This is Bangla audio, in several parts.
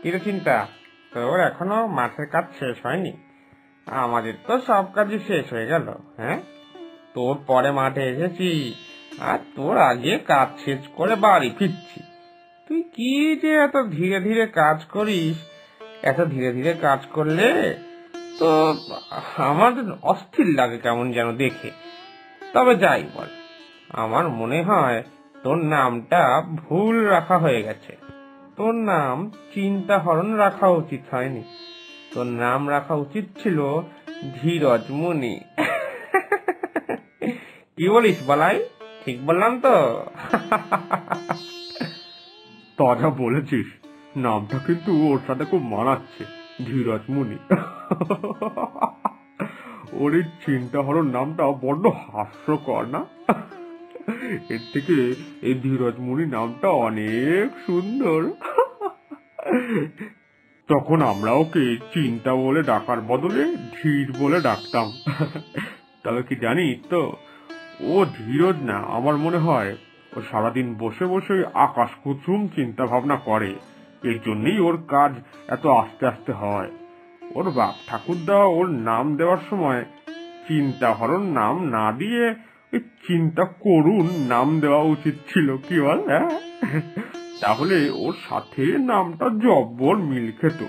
কিরে চিন্তা, তোর এখনো মাঠের কাজ শেষ হয়নি? আমাদের তো সব কাজই শেষ হয়ে গেল। হ্যাঁ, তোর পরে মাঠে এসেছি আর তোর আগে কাজ শেষ করে বাড়ি ফিরছি। তুই কি যে এত ধীরে ধীরে কাজ করিস? এত ধীরে ধীরে কাজ করলে তো আমার অস্থির লাগে কেমন যেন দেখে। তবে যাই বল, আমার মনে হয় তোর নামটা ভুল রাখা হয়ে গেছে। তোর নাম চিন্তাহরণ রাখা উচিত হয়নি, তোর নাম রাখা উচিত ছিল ধীরজ মুনি। কি বলিস বলাই? ঠিক বললাম তো? তা যা বলেছিস, নামটা কিন্তু ওর সাথে খুব মানাচ্ছে, ধীরজ মুনি। ওর এই চিন্তাহরণ নামটা বড্ড হাস্যকর না? এর থেকে এই ধীরজ মুনি নামটা অনেক সুন্দর। তখন আমরা ওকে চিন্তা বলে ডাকার বদলে ধীর বলে ডাকতাম। তবে কি জানিস তো, ও ধীরজ না, আমার মনে হয় ও সারাদিন বসে বসে আকাশ কুসুম চিন্তা ভাবনা করে। এর জন্যই ওর কাজ এত আস্তে আস্তে হয়। ওর বাপ ঠাকুরদা ওর নাম দেওয়ার সময় চিন্তাহরণ নাম না দিয়ে চিন্তা করুন নাম দেওয়া উচিত ছিল, কি বল? হ্যাঁ, তাহলে ওর সাথে নামটা জব্বর মিল খেত।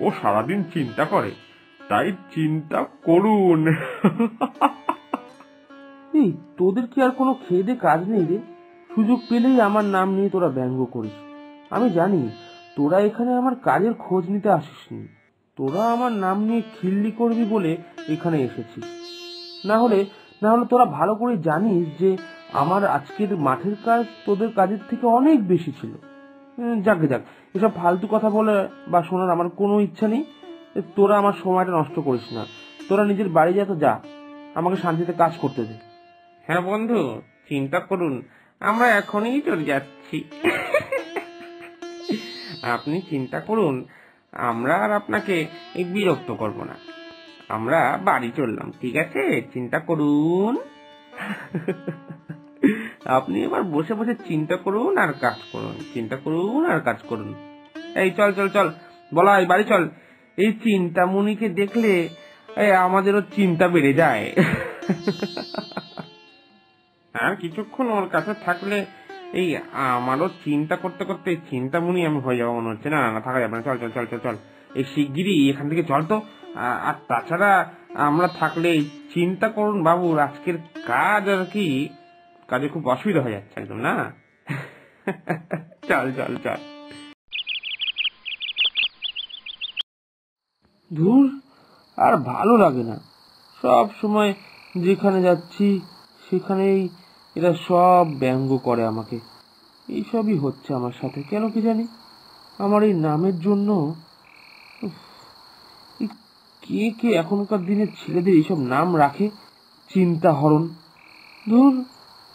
ও সারাদিন চিন্তা করে, তাই চিন্তা করুন। এই তোদের কি আর কোনো খেয়ে দে কাজ নেই রে? সুযোগ পেলেই আমার নাম নিয়ে তোরা ব্যঙ্গ করিস। আমি জানি তোরা এখানে আমার কাজের খোঁজ নিতে আসিসনি, তোরা আমার নাম নিয়ে খিল্লি করবি বলে এখানে এসেছিস। না হলে তোরা ভালো করে জানিস যে আমার আজকের মাঠের কাজ তোদের কাজের থেকে অনেক বেশি ছিল। যাক, এসব ফালতু কথা বলে বা শোনার আমার কোনো ইচ্ছা নেই। তোরা আমার সময়টা নষ্ট করিস না, তোরা নিজের বাড়ি যা তো যা, আমাকে শান্তিতে কাজ করতে দে। হ্যাঁ বন্ধু, চিন্তা করুন, আমরা এখনই চলে যাচ্ছি। আপনি চিন্তা করুন, আমরা আর আপনাকে এই বিরক্ত করব না। আমরা বাড়ি চললাম, ঠিক আছে? চিন্তা করুন। আপনি এবার বসে বসে চিন্তা করুন আর কাজ করুন, চিন্তা করুন আর কাজ করুন। এই চল চল চল, বলা এই বাড়ি চল। এই চিন্তামণিকে দেখলে আমাদেরও চিন্তা বেড়ে যায়। আর কিছুক্ষণ ওর কাছে থাকলে এই আমারও চিন্তা করতে করতে চিন্তামণি আমি হয়ে যাবো মনে হচ্ছে। না না, থাকা যাবে না, চল চল চল চল চল, এই শিগগিরই এখান থেকে চল তো। আর তাছাড়া আমরা থাকলে চিন্তা করুন বাবুর আজকের কাজ আর কি, কাজে খুব অসুবিধা হয়ে যাচ্ছে একদম, না? চল চল চল। ধুর, আর ভালো লাগে না। সব সময় যেখানে যাচ্ছি সেখানেই এরা সব ব্যঙ্গ করে আমাকে। এইসবই হচ্ছে আমার সাথে, কেন কি জানি। আমার এই নামের জন্য কে কে এখনকার দিনের ছেলেদের এইসব নাম রাখে, চিন্তাহরণ। ধুর,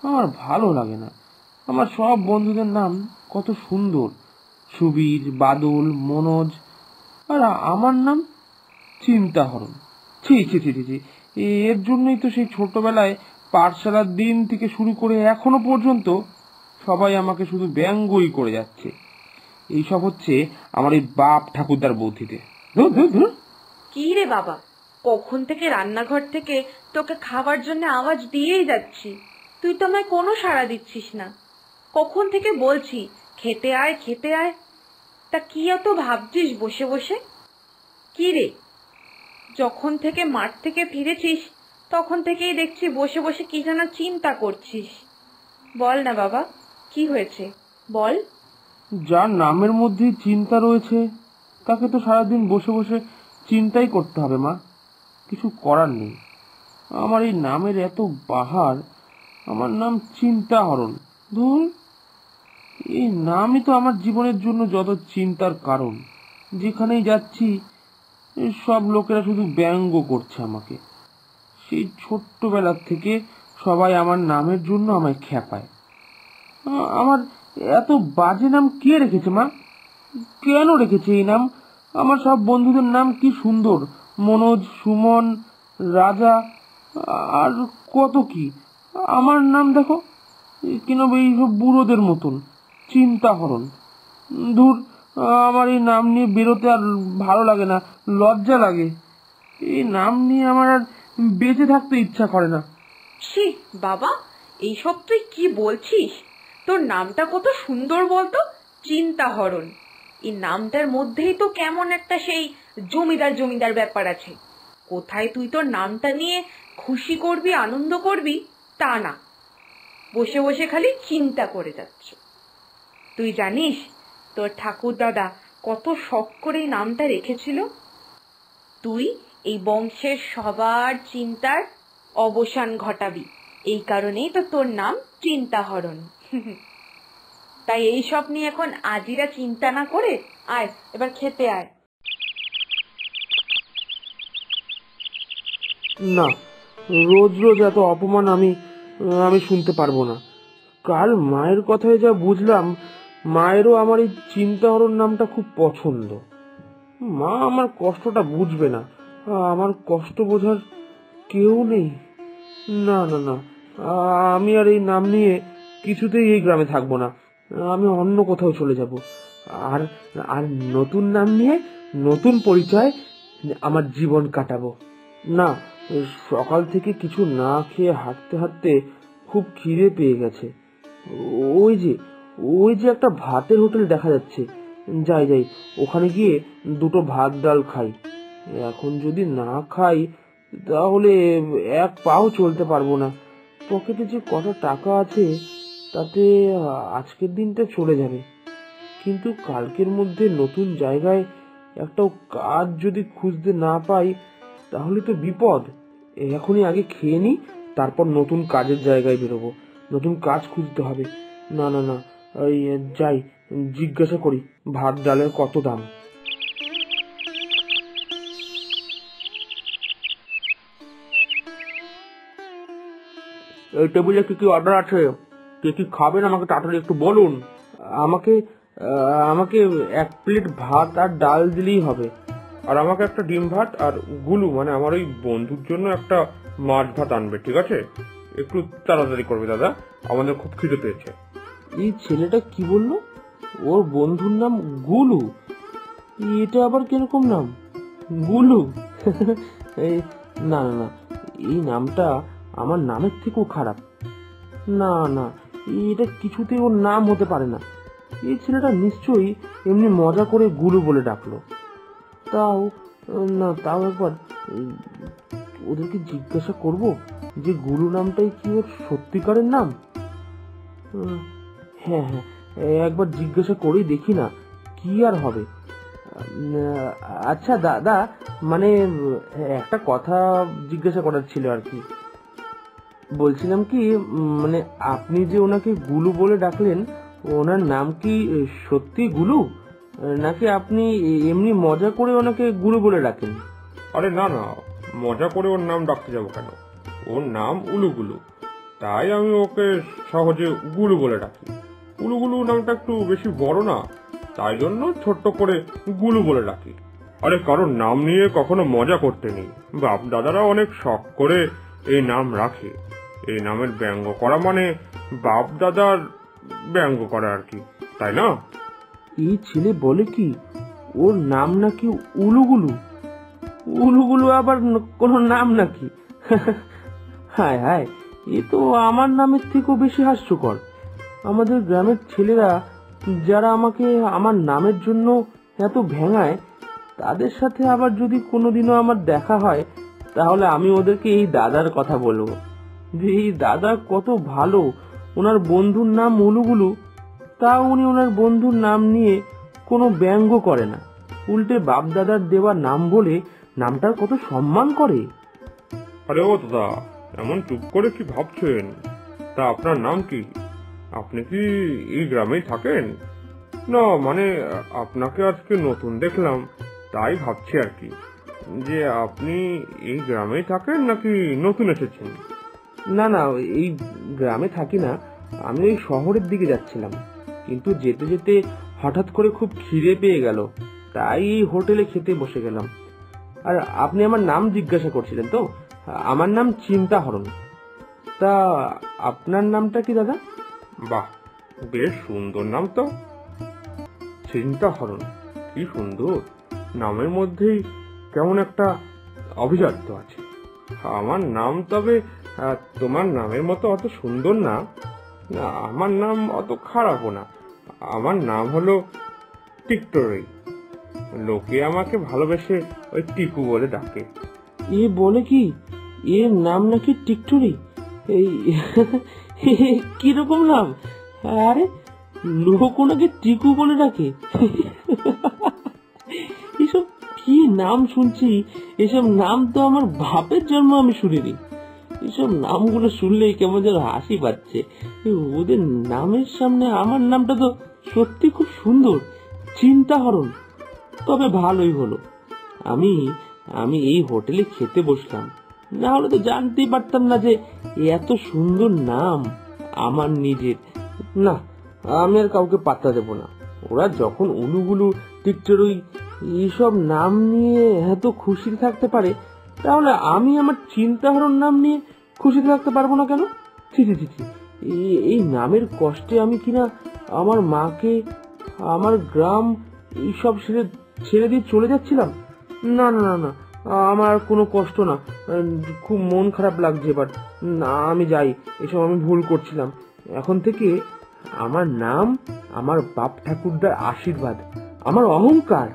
আমার ভালো লাগে না। আমার সব বন্ধুদের নাম কত সুন্দর, সুবীর, বাদল, মনোজ, আর আমার নাম চিন্তাহরণ। ছি ছি ছি ছি, এর জন্যই তো সেই ছোটবেলায় পাঠশালার দিন থেকে শুরু করে এখনো পর্যন্ত সবাই আমাকে শুধু ব্যঙ্গই করে যাচ্ছে। এইসব হচ্ছে আমার এই বাপ ঠাকুরদার বুদ্ধিতে। ধুর ধুর ধুর। কি রে বাবা, কখন থেকে রান্নাঘর থেকে তোকে খাবার জন্য আওয়াজ দিয়েই যাচ্ছি, তুই তো আমায় কোনো সাড়া দিচ্ছিস না। কখন থেকে বলছি খেতে আয় খেতে আয়, তা কি এত ভাবছিস বসে বসে? কি রে, যখন থেকে মাঠ থেকে ফিরেছিস তখন থেকেই দেখছি বসে বসে কি যেন চিন্তা করছিস। বল না বাবা, কি হয়েছে বল। যার নামের মধ্যেই চিন্তা রয়েছে তাকে তো সারাদিন বসে বসে চিন্তাই করতে হবে মা, কিছু করার নেই। আমার এই নামের এত বাহার, আমার নাম চিন্তাহরণ। ধুর, এই নামই তো আমার জীবনের জন্য যত চিন্তার কারণ। যেখানেই যাচ্ছি সব লোকেরা শুধু ব্যঙ্গ করছে আমাকে। সেই ছোট্টবেলার থেকে সবাই আমার নামের জন্য আমায় খেপায়। আমার এত বাজে নাম কে রেখেছে মা? কেন রেখেছে এই নাম? আমার সব বন্ধুদের নাম কি সুন্দর, মনোজ, সুমন, রাজা, আর কত কি। আমার নাম দেখো কিনা এইসব বুড়োদের মতন, চিন্তাহরণ। ধুর, আমার এই নাম নিয়ে বেরোতে আর ভালো লাগে না, লজ্জা লাগে। এই নাম নিয়ে আমার আর বেঁচে থাকতে ইচ্ছা করে না। ছি বাবা, এইসব তুই কি বলছিস? তোর নামটা কত সুন্দর বলতো, চিন্তাহরণ। এই নামটার মধ্যেই তো কেমন একটা সেই জমিদার জমিদার ব্যাপার আছে। কোথায় তুই তোর নামটা নিয়ে খুশি করবি, আনন্দ করবি, তা না, বসে বসে খালি চিন্তা করে যাচ্ছ। তুই জানিস তোর ঠাকুর দাদা কত শখ করে এই নামটা রেখেছিল? তুই এই বংশের সবার চিন্তার অবসান ঘটাবি, এই কারণেই তো তোর নাম চিন্তাহরণ। তাই এইসব নিয়ে এখন আজিরা চিন্তা না করে আয়, এবার খেতে আয়। না, রোজ রোজ এত অপমান আমি আমি শুনতে পারবো না। কাল মায়ের কথায় যা বুঝলাম, মায়েরও আমার এই চিন্তাহরণ নামটা খুব পছন্দ। মা আমার কষ্টটা বুঝবে না, আমার কষ্ট বোঝার কেউ নেই। না না না, আমি আর এই নাম নিয়ে কিছুতেই এই গ্রামে থাকবো না। আমি অন্য কোথাও চলে যাব, আর আর নতুন নাম নিয়ে নতুন পরিচয় আমার জীবন কাটাবো। না, সকাল থেকে কিছু না খেয়ে হাঁটতে হাঁটতে খুব খিদে পেয়ে গেছে। ওই যে ওই যে একটা ভাতের হোটেল দেখা যাচ্ছে, যাই যাই, ওখানে গিয়ে দুটো ভাত ডাল খাই। এখন যদি না খাই তাহলে এক পাও চলতে পারবো না। পকেটে যে কত টাকা আছে তাতে আজকের দিনটা চলে যাবে, কিন্তু কালকের মধ্যে নতুন জায়গায় একটা কাজ যদি খুঁজতে না পাই তাহলে তো বিপদ। এখনই আগে খেয়ে নি, তারপর নতুন কাজের জায়গায় বেরোবো, নতুন কাজ খুঁজতে হবে। না না না, এই যাই, জিজ্ঞাসা করি ভাত ডালের কত দাম। এই টেবিলে কি কি অর্ডার আছে? কে কি খাবেন আমাকে তাড়াতাড়ি একটু বলুন। আমাকে আমাকে 1 প্লেট ভাত আর ডাল দিলেই হবে। আর আমাকে একটা ডিম ভাত আর গুলু, মানে আমার ওই বন্ধুর জন্য একটা মাছ ভাত আনবে, ঠিক আছে? একটু তাড়াতাড়ি করবে দাদা, আমাদের খুব খিদে পেয়েছে। এই ছেলেটা কি বললো? ওর বন্ধুর নাম গুলু? এটা আবার কিরকম নাম, গুলু? এই না না না, এই নামটা আমার নামের থেকেও খারাপ। না না, এটা কিছুতেই ওর নাম হতে পারে না। এই ছেলেটা নিশ্চয়ই এমনি মজা করে গুলু বলে ডাকলো। তাও না, তাও একবার ওদেরকে জিজ্ঞাসা করব যে গুলু নামটাই কি ওর সত্যিকারের নাম। হ্যাঁ হ্যাঁ, একবার জিজ্ঞাসা করেই দেখি না, কি আর হবে। আচ্ছা দাদা, মানে একটা কথা জিজ্ঞাসা করার ছিল আর কি। বলছিলাম কি, মানে আপনি যে ওনাকে গুলু বলে ডাকলেন, ওনার নাম কি সত্যি গুলু, নাকি আপনি এমনি মজা করে ওনাকে গুলু বলে ডাকেন? আরে না না, মজা করে ওর নাম ডাকতে যাবো কেন? ওর নাম উলুগুলু, তাই আমি ওকে সহজে গুলু বলে ডাকি। উলুগুলু নামটা একটু বেশি বড় না, তাই জন্য ছোট্ট করে গুলু বলে ডাকি। আরে কারোর নাম নিয়ে কখনো মজা করতে নেই, বাপ দাদারা অনেক শখ করে এই নাম রাখে। এই নামের ব্যঙ্গ করা মানে বাপ দাদার ব্যঙ্গ করা আর কি, তাই না? এই ছেলে বলে কি ওর নাম নাকি উলুগুলু? উলুগুলু আবার কোনো নাম নাকি? হায় হায়, এ তো আমার নামের থেকেও বেশি হাস্যকর। আমাদের গ্রামের ছেলেরা যারা আমাকে আমার নামের জন্য এত ভেঙায়, তাদের সাথে আবার যদি কোনোদিনও আমার দেখা হয় তাহলে আমি ওদেরকে এই দাদার কথা বলবো, যে এই দাদা কত ভালো, ওনার বন্ধুর নাম উলুগুলু, তা উনি ওনার বন্ধুর নাম নিয়ে কোনো ব্যঙ্গ করে না, উল্টে বাপ দাদার দেওয়া নাম বলে নামটার কত সম্মান করে। আরে ও দাদা, এমন চুপ করে কি ভাবছেন? তা আপনার নাম কি? আপনি কি এই গ্রামেই থাকেন? না মানে আপনাকে আজকে নতুন দেখলাম, তাই ভাবছি আর কি, যে আপনি এই গ্রামেই থাকেন নাকি নতুন এসেছেন? না না, এই গ্রামে থাকি না, আমি ওই শহরের দিকে যাচ্ছিলাম, কিন্তু যেতে যেতে হঠাৎ করে খুব খিদে পেয়ে গেল, তাই এই হোটেলে খেতে বসে গেলাম। আর আপনি আমার নাম জিজ্ঞাসা করছিলেন তো? আমার নাম চিন্তাহরণ। তা আপনার নামটা কি দাদা? বাহ, বেশ সুন্দর নাম তো। চিন্তাহরণ, কি সুন্দর! নামের মধ্যেই কেমন একটা অভিজাত্য আছে। আমার নাম তবে তোমার নামের মতো অত সুন্দর না, না আমার নাম অত খারাপও না। আমার নাম হলো টিকটরি। লোকে আমাকে ভালোবেসে ওই টিকু বলে ডাকে। এ বলে কি, এর নাম নাকি টিকটুরি? এই কিরকম নাম? আরে লোক ওনাকে টিকু বলে ডাকে? এসব কি নাম শুনছি! এসব নাম তো আমার বাপের জন্ম আমি শুনিনি। এসব নামগুলো শুনলেই কেমন যেন হাসি পাচ্ছে। ওদের নামের সামনে আমার নামটা তো সত্যি খুব সুন্দর, চিন্তাহরণ। তবে ভালোই হলো আমি আমি এই হোটেলে খেতে বসলাম, না হলে তো জানতেই পারতাম না যে এত সুন্দর নাম আমার নিজের। না, আমি আর কাউকে পাত্তা দেব না। ওরা যখন উলুগুলু টিকটরই এইসব নাম নিয়ে এত খুশি থাকতে পারে, তাহলে আমি আমার চিন্তাহরণ নাম নিয়ে খুশি থাকতে পারবো না কেন? ছি ছি ছি ছি, এই নামের কষ্টে আমি কিনা আমার মাকে, আমার গ্রাম এইসব ছেড়ে দিয়ে চলে যাচ্ছিলাম। না না না না, আমার কোনো কষ্ট না, খুব মন খারাপ লাগছে এবার। না, আমি যাই, এসব আমি ভুল করছিলাম। এখন থেকে আমার নাম আমার বাপ ঠাকুরদার আশীর্বাদ, আমার অহংকার।